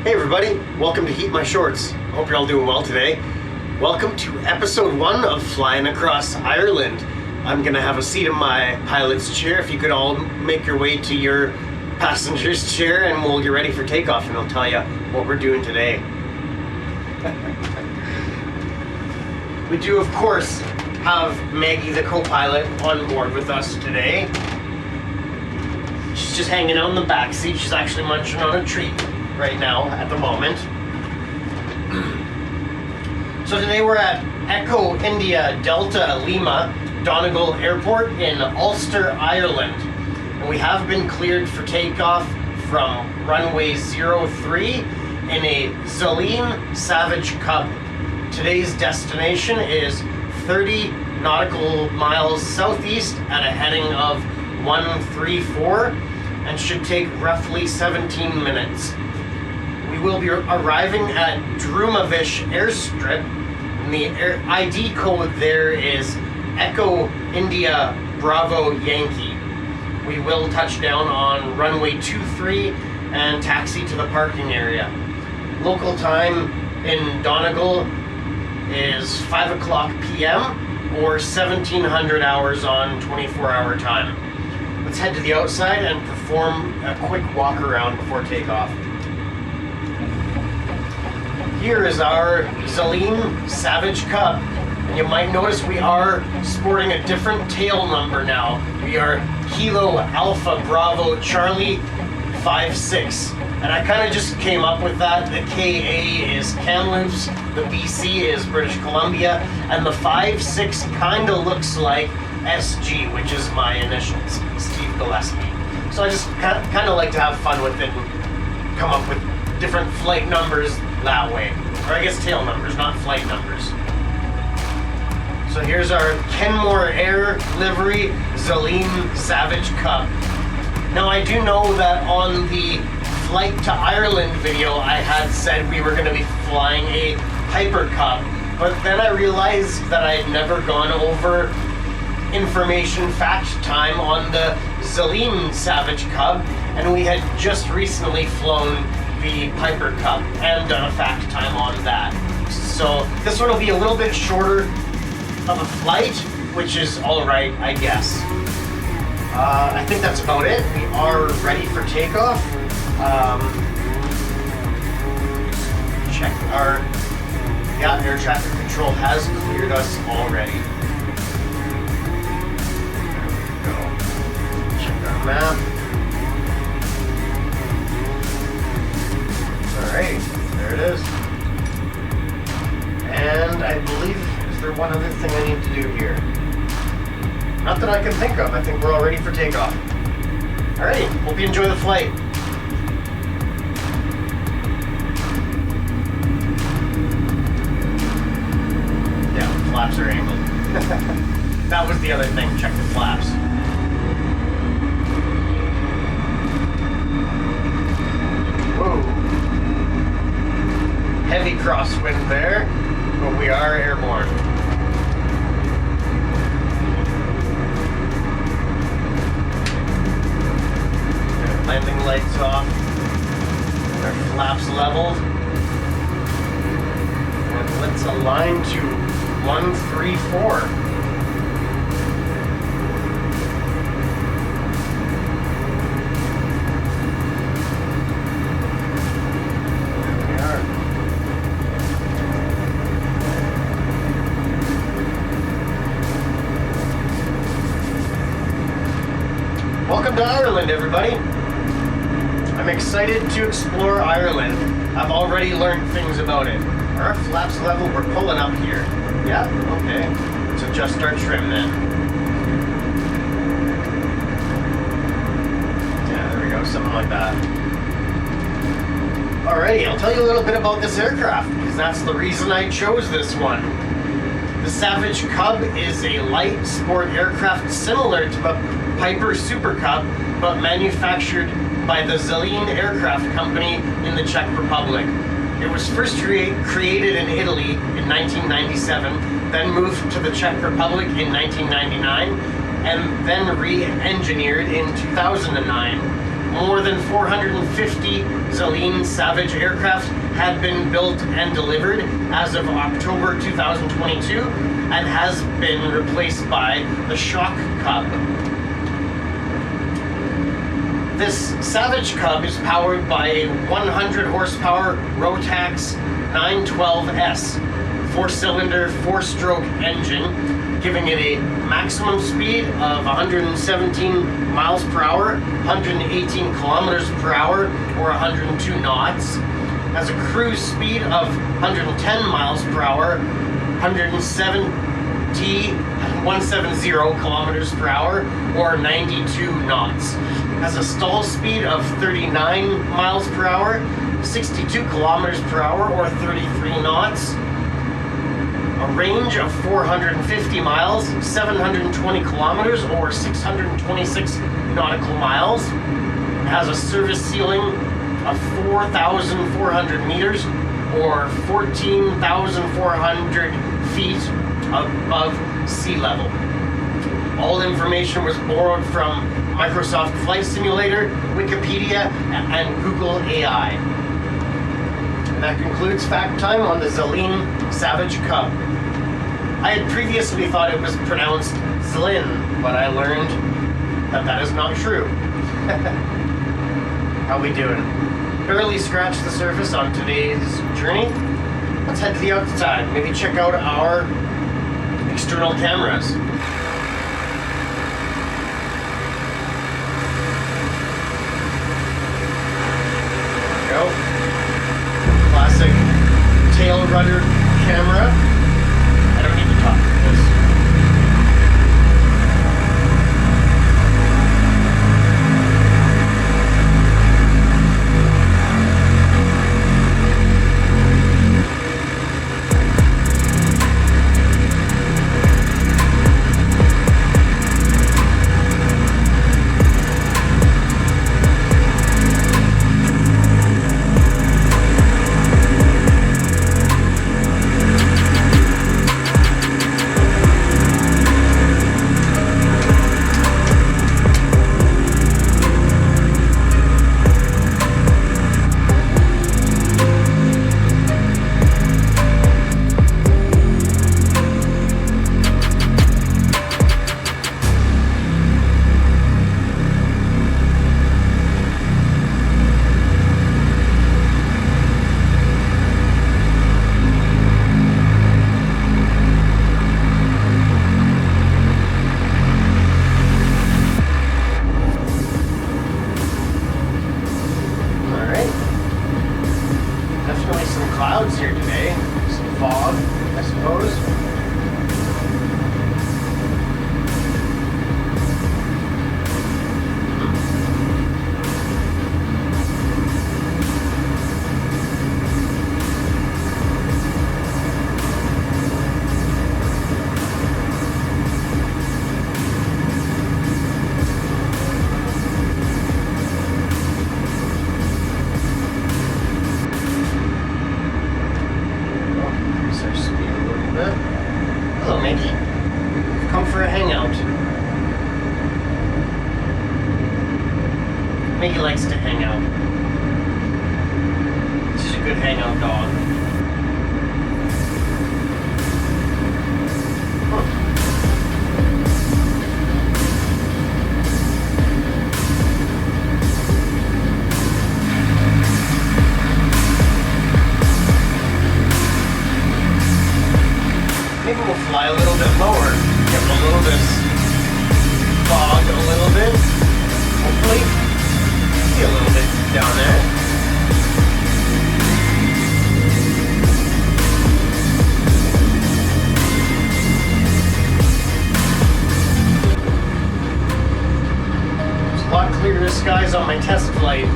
Hey everybody, welcome to Heat My Shorts. Hope you're all doing well today. Welcome to episode 1 of Flying Across Ireland. I'm gonna have a seat in my pilot's chair. If you could all make your way to your passenger's chair and we'll get ready for takeoff and I'll tell you what we're doing today. We do, of course, have Maggie the co-pilot on board with us today. She's just hanging out in the back seat. She's actually munching on a treat right now at the moment. So today we're at Echo India Delta Lima Donegal Airport in Ulster, Ireland. And we have been cleared for takeoff from runway 03 in a Zlin Savage Cub. Today's destination is 30 nautical miles southeast at a heading of 134 and should take roughly 17 minutes. We will be arriving at Drumavish Airstrip, and the ID code there is Echo India Bravo Yankee. We will touch down on runway 23 and taxi to the parking area. Local time in Donegal is 5 o'clock p.m. or 1700 hours on 24-hour time. Let's head to the outside and perform a quick walk around before takeoff. Here is our Zlin Savage Cub. And you might notice we are sporting a different tail number now. We are Kilo Alpha Bravo Charlie 56. And I kind of just came up with that. The KA is Kamloops, the BC is British Columbia, and the 56 kind of looks like SG, which is my initials, Steve Gillespie. So I just kind of like to have fun with it and come up with different flight numbers that way. Or I guess tail numbers, not flight numbers. So here's our Kenmore Air livery Zlin Savage Cub. Now I do know that on the flight to Ireland video I had said we were going to be flying a Piper Cub, but then I realized that I had never gone over information fact time on the Zlin Savage Cub, and we had just recently flown the Piper Cub and done a fact time on that. So this one will be a little bit shorter of a flight, which is alright, I guess. I think that's about it. We are ready for takeoff. Check our... Yeah, air traffic control has cleared us already. There we go. Check our map. Alright, there it is. And I believe, is there one other thing I need to do here? Not that I can think of. I think we're all ready for takeoff. Alrighty, hope you enjoy the flight. Yeah, the flaps are angled. That was the other thing, check the flaps. Whoa. Heavy crosswind there, but we are airborne. Landing lights off, our flaps leveled, and let's align to 134. There we are. Welcome to Ireland, everybody. I'm excited to explore Ireland. I've already learned things about it. Are our flaps level? We're pulling up here. Yeah, okay. Let's adjust our trim then. Yeah, there we go, something like that. Alrighty, I'll tell you a little bit about this aircraft, because that's the reason I chose this one. The Savage Cub is a light sport aircraft similar to the Piper Super Cub, but manufactured by the Zlin Aircraft Company in the Czech Republic. It was first created in Italy in 1997, then moved to the Czech Republic in 1999, and then re-engineered in 2009. more than 450 Zlin Savage aircraft had been built and delivered as of October 2022 and has been replaced by the Shock Cub. This Savage Cub is powered by a 100 horsepower Rotax 912S 4-cylinder 4-stroke engine, giving it a maximum speed of 117 miles per hour, 118 kilometers per hour, or 102 knots. Has a cruise speed of 110 miles per hour, 170 kilometers per hour, or 92 knots. Has a stall speed of 39 miles per hour, 62 kilometers per hour, or 33 knots. A range of 450 miles, 720 kilometers, or 626 nautical miles. It has a service ceiling of 4,400 meters, or 14,400 feet above sea level. All information was borrowed from Microsoft Flight Simulator, Wikipedia, and Google AI. And that concludes Fact Time on the Zlin Savage Cub. I had previously thought it was pronounced Zlin, but I learned that that is not true. How we doing? Barely scratched the surface on today's journey. Let's head to the outside. Maybe check out our external cameras. There we go. Classic tail rudder camera. I don't need to talk to this. Clouds here today, some fog, I suppose. Hello, Mickey. Come for a hangout. Mickey likes to hang out. She's a good hangout dog. Maybe we'll fly a little bit lower, get a little bit fogged a little bit. Hopefully, see a little bit down there. There's a lot clearer skies on my test flight.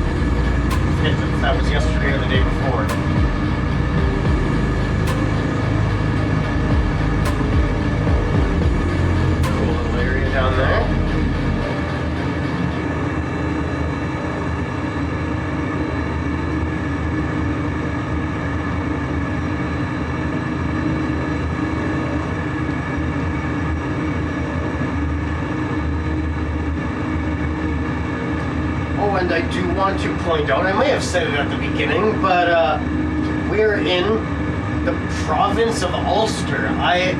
If that was yesterday or the day before. Down there. And I do want to point out, I may have said it at the beginning, but we're in the province of Ulster. I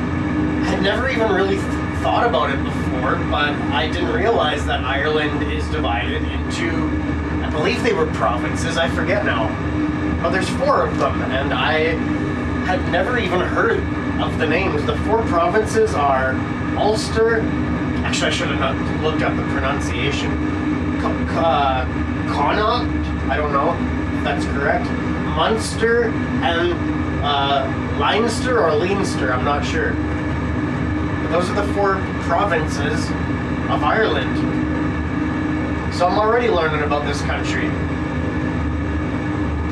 had never even really thought about it before, but I didn't realize that Ireland is divided into, I believe they were provinces, I forget now. But there's 4 of them, and I had never even heard of the names. The 4 provinces are Ulster, actually I should have not looked up the pronunciation, Connaught, I don't know if that's correct, Munster, and Leinster or Leinster, I'm not sure. Those are the 4 provinces of Ireland. So I'm already learning about this country.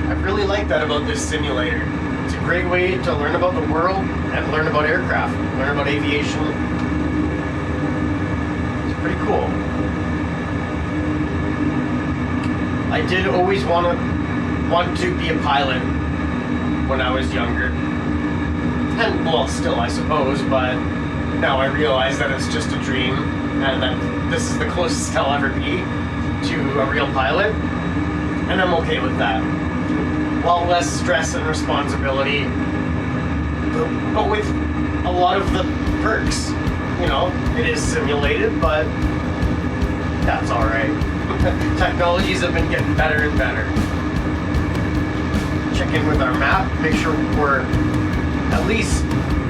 I really like that about this simulator. It's a great way to learn about the world and learn about aircraft, learn about aviation. It's pretty cool. I did always want to be a pilot when I was younger. And, well, still, I suppose, but now I realize that it's just a dream and that this is the closest I'll ever be to a real pilot. And I'm okay with that. A lot less stress and responsibility, but with a lot of the perks. You know, it is simulated, but that's alright. Technologies have been getting better and better. Check in with our map, make sure we're at least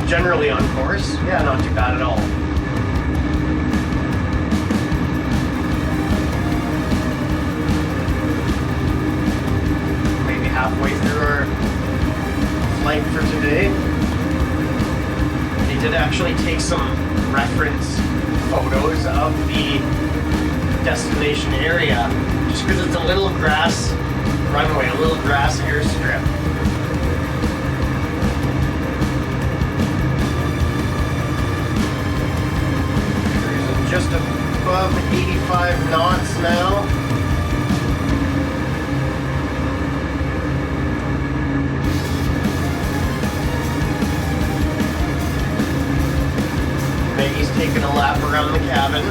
generally on course. Yeah, not too bad at all. Maybe halfway through our flight for today. They did actually take some reference photos of the destination area, just because it's a little grass runway, a little grass airstrip. Cruising just above 85 knots now. Maggie's taking a lap around the cabin.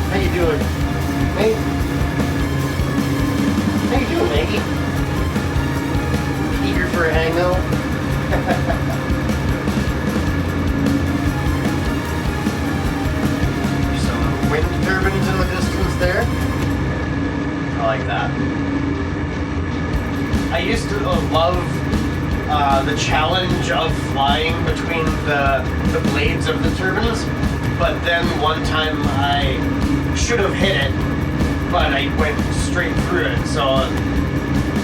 How you doing? Hey? How you doing, Maggie? Eager for a hangout? There's some wind turbines in the distance there. I like that. I used to love the challenge of flying between the blades of the turbines, but then one time I should have hit it, but I went straight through it, so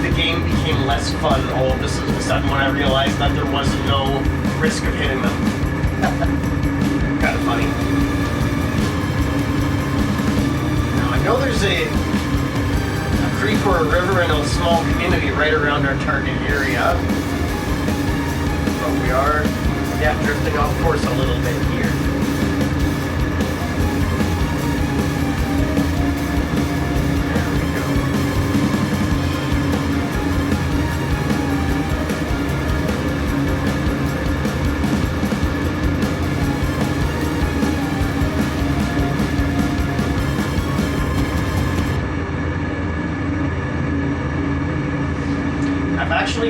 the game became less fun all of a sudden when I realized that there was no risk of hitting them. Kind of funny. Now I know there's a creek or a river in a small community right around our target area, but we are, yeah, drifting off course a little bit here.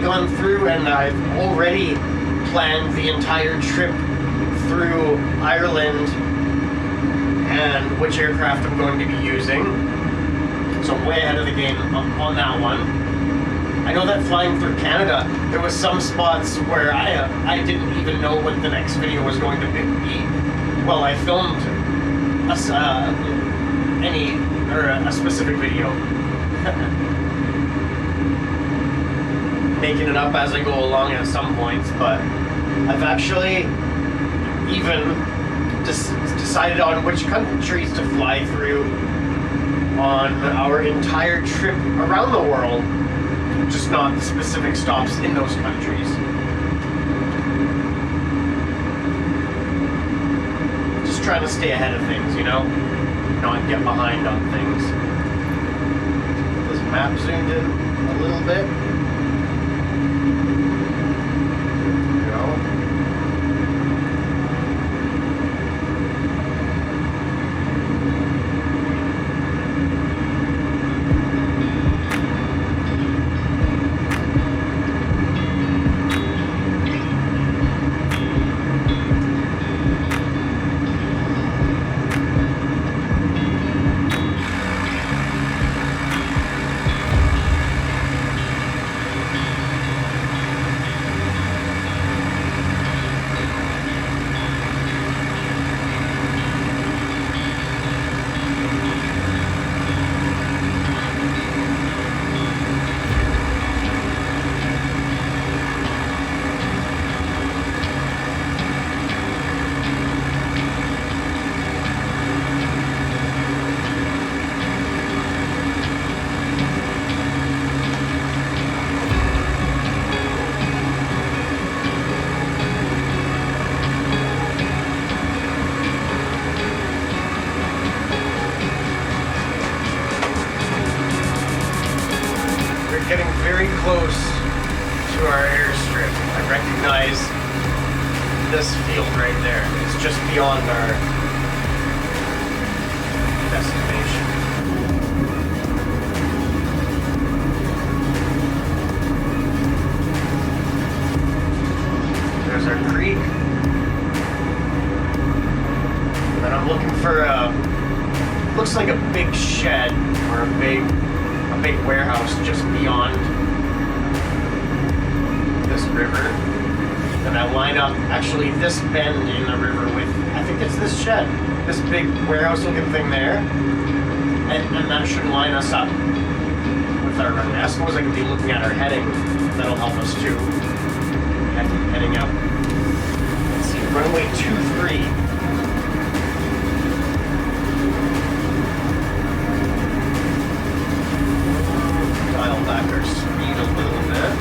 Gone through and I've already planned the entire trip through Ireland and which aircraft I'm going to be using, so I'm way ahead of the game on that one. I know that flying through Canada, there was some spots where I didn't even know what the next video was going to be. Well, I filmed a specific video. Making it up as I go along at some points, but I've actually even decided on which countries to fly through on our entire trip around the world, just not the specific stops in those countries. Just trying to stay ahead of things, you know? Not get behind on things. This map zoomed in a little bit. very close to our airstrip. I recognize this field right there. It's just beyond our destination. There's our creek. And then I'm looking for looks like a big shed or a big warehouse just beyond this river. And I line up actually this bend in the river with, I think it's this shed, this big warehouse looking thing there. And that should line us up with our runway. I suppose I could be looking at our heading. That'll help us too. Heading out. Let's see, runway 23. Dial back our speed a little bit.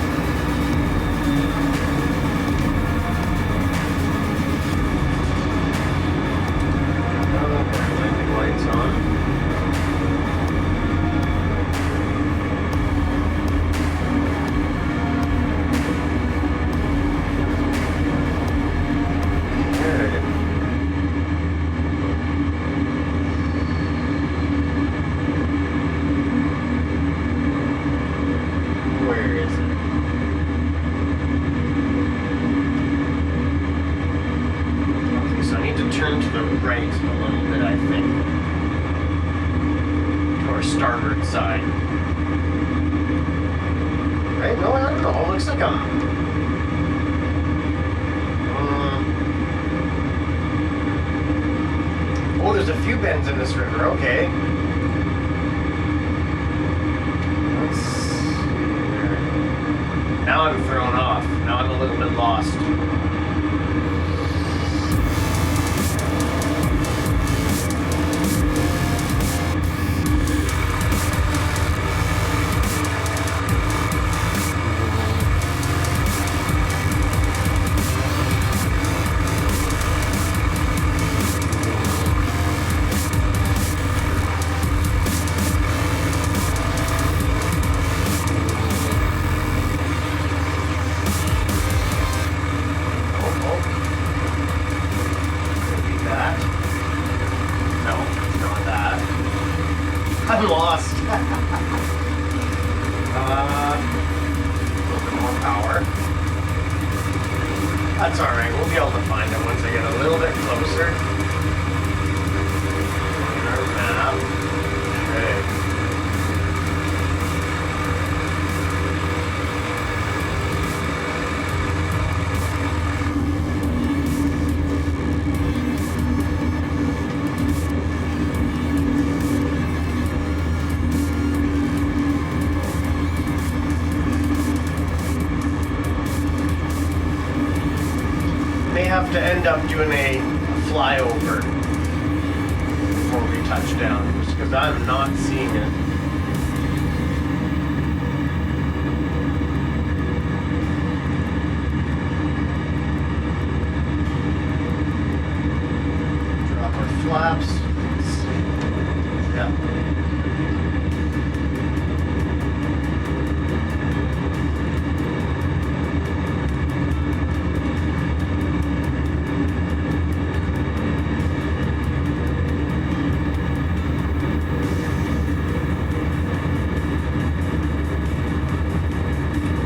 Landing lights on. Turn to the right a little bit, I think. To our starboard side. Right? No, I don't know. It looks like I'm... Oh, there's a few bends in this river. Okay. Let's see there. Now I'm thrown off. Now I'm a little bit lost. I'm lost. A little bit more power. That's alright, we'll be able to find it once I get a little bit closer. Our map. Okay. Have to end up doing a flyover before we touch down, just because I'm not seeing it. Drop our flaps. Yeah.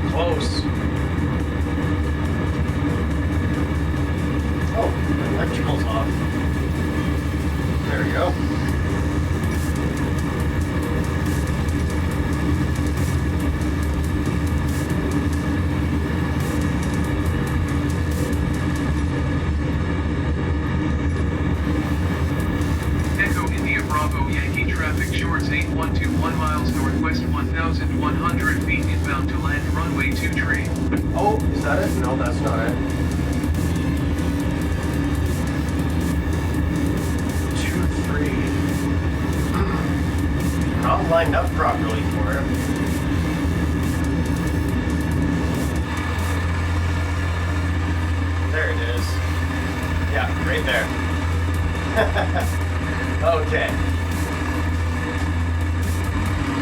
Close. Oh, my electrical's off. There we go. Echo India Bravo Yankee traffic shorts 8121 miles northwest 1,100 feet inbound to land runway 23. Oh, is that it? No, that's not it. 23. Not lined up properly for it. There it is. Yeah, right there. Okay.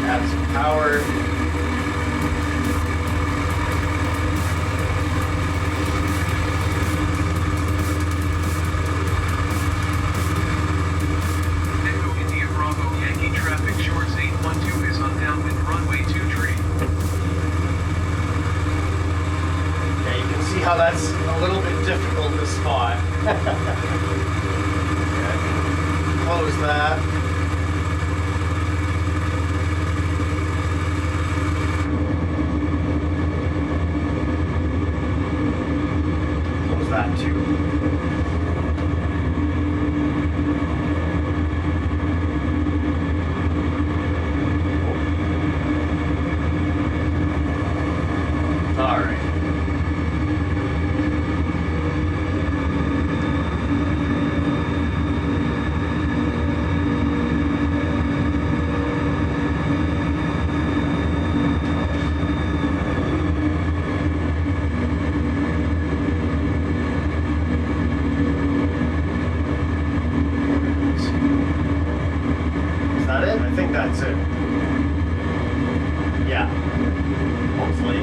Add some power. think that's it. Yeah. Hopefully.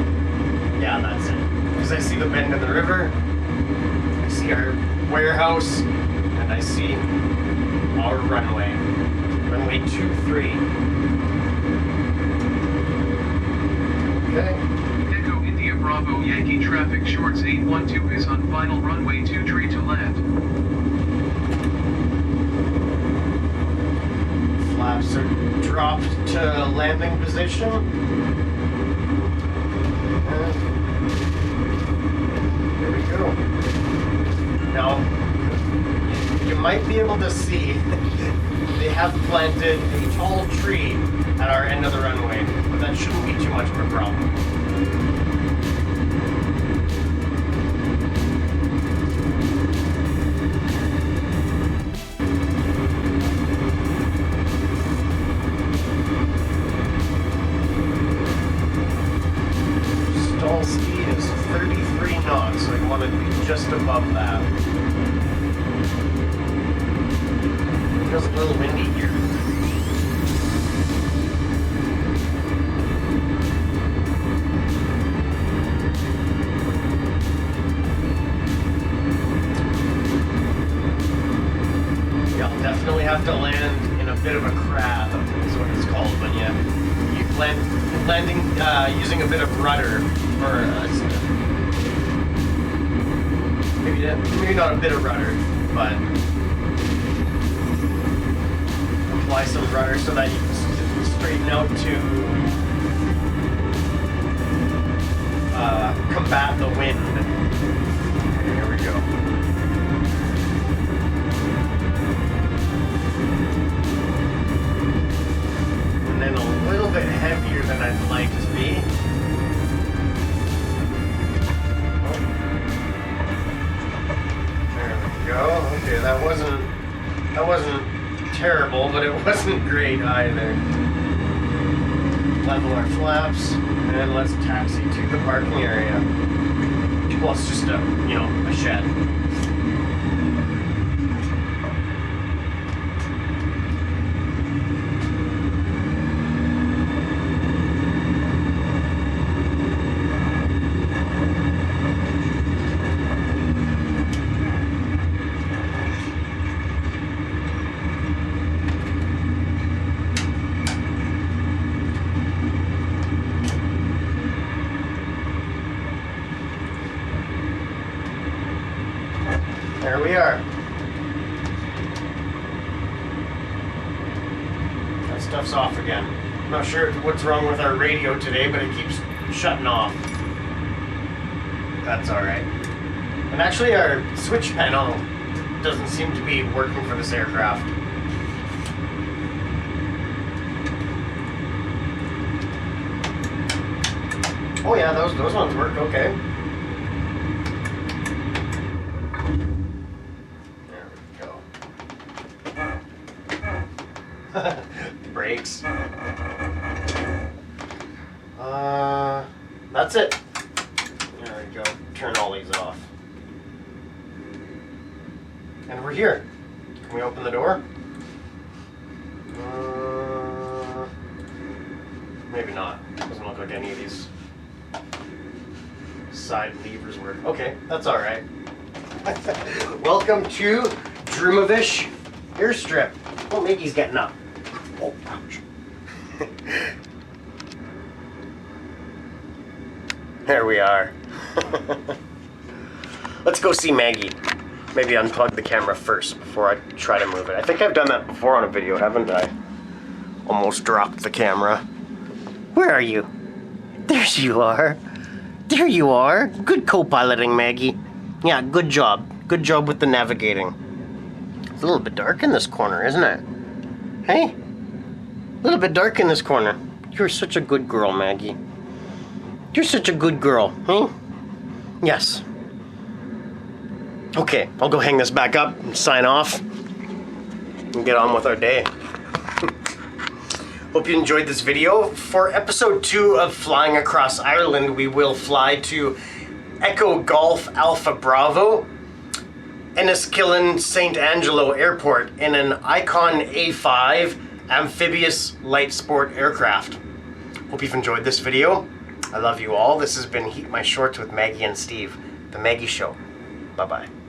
Yeah, that's it. Because I see the bend in the river, I see our warehouse, and I see our runway. Runway 23. Okay. Echo India Bravo Yankee traffic shorts 812 is on final runway 23 to land. Flaps are dropped to landing position. And there we go. Now, you might be able to see they have planted a tall tree at our end of the runway, but that shouldn't be too much of a problem. Stall speed is 33 knots, so I want to be just above that. It feels a little windy here. Yeah, I'll definitely have to land in a bit of a crab, is what it's called when you landing using a bit of rudder, or maybe not a bit of rudder, but apply some rudder so that you can straighten out to combat the wind. Here we go. And then a little bit heavier than I'd like to be. There we go. Okay, that wasn't terrible, but it wasn't great either. Level our flaps, and let's taxi to the parking area. Well, it's just a shed. There we are. That stuff's off again. I'm not sure what's wrong with our radio today, but it keeps shutting off. That's alright. And actually our switch panel doesn't seem to be working for this aircraft. Oh yeah, those ones work okay. Brakes. That's it. There we go. Turn all these off. And we're here. Can we open the door? Maybe not. Doesn't look like any of these side levers work. Okay, that's alright. Welcome to Drumovish Airstrip. Oh, Mickey's getting up. Oh, ouch. There we are. Let's go see Maggie. Maybe unplug the camera first before I try to move it. I think I've done that before on a video, haven't I? Almost dropped the camera. Where are you? There you are. There you are. Good co-piloting, Maggie. Yeah, good job. Good job with the navigating. It's a little bit dark in this corner, isn't it? Hey? A little bit dark in this corner. You're such a good girl, Maggie. You're such a good girl, huh? Yes. Okay, I'll go hang this back up and sign off and get on with our day. Hope you enjoyed this video. For episode 2 of Flying Across Ireland, we will fly to Echo Golf Alpha Bravo, Enniskillen St. Angelo Airport in an Icon A5 amphibious light sport aircraft. Hope you've enjoyed this video. I love you all. This has been Heat My Shorts with Maggie and Steve, the Maggie Show. Bye-bye.